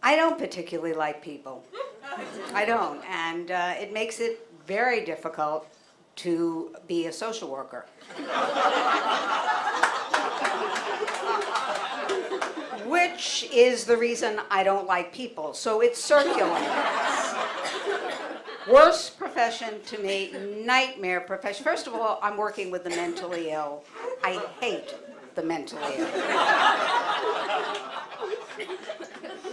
I don't particularly like people. I don't, and it makes it very difficult to be a social worker. Which is the reason I don't like people. So it's circular. Worst profession to me, nightmare profession. First of all, I'm working with the mentally ill. I hate the mentally ill.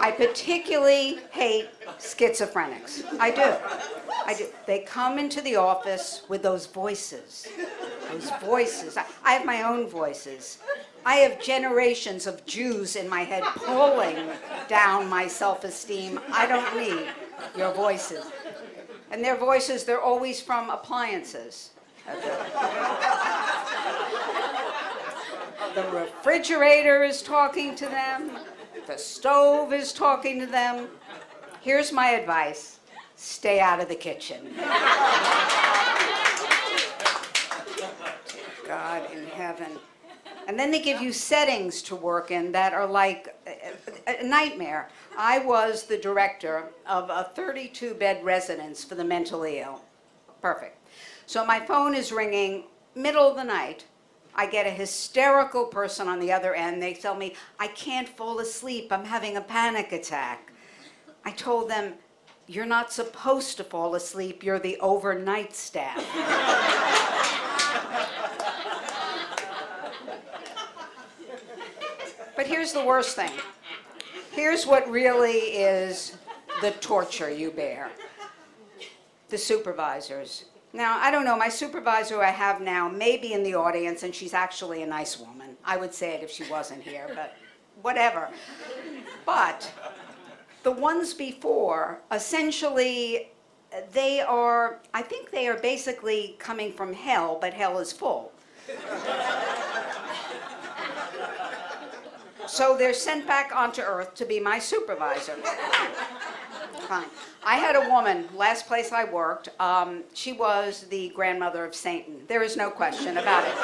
I particularly hate schizophrenics. I do. I do. They come into the office with those voices. Those voices. I have my own voices. I have generations of Jews in my head pulling down my self-esteem. I don't need your voices. And their voices, they're always from appliances. The refrigerator is talking to them. The stove is talking to them. Here's my advice. Stay out of the kitchen. God in heaven. And then they give you settings to work in that are like a nightmare. I was the director of a 32-bed residence for the mentally ill. Perfect. So my phone is ringing, middle of the night. I get a hysterical person on the other end. They tell me, I can't fall asleep. I'm having a panic attack. I told them, you're not supposed to fall asleep. You're the overnight staff. But here's the worst thing. Here's what really is the torture you bear. The supervisors. Now, I don't know, my supervisor who I have now may be in the audience, and she's actually a nice woman. I would say it if she wasn't here, but whatever. But the ones before, essentially, I think they are basically coming from hell, but hell is full. So they're sent back onto earth to be my supervisor. Fine. I had a woman, last place I worked, she was the grandmother of Satan. There is no question about it.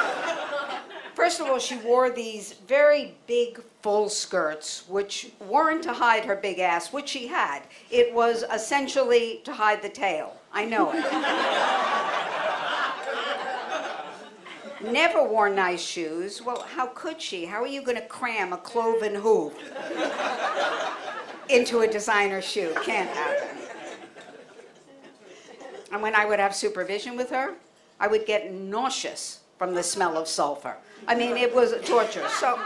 First of all, she wore these very big, full skirts, which weren't to hide her big ass, which she had. It was essentially to hide the tail. I know it. Never wore nice shoes. Well, how could she? How are you going to cram a cloven hoof into a designer shoe? Can't happen. And when I would have supervision with her, I would get nauseous from the smell of sulfur. I mean, it was torture. So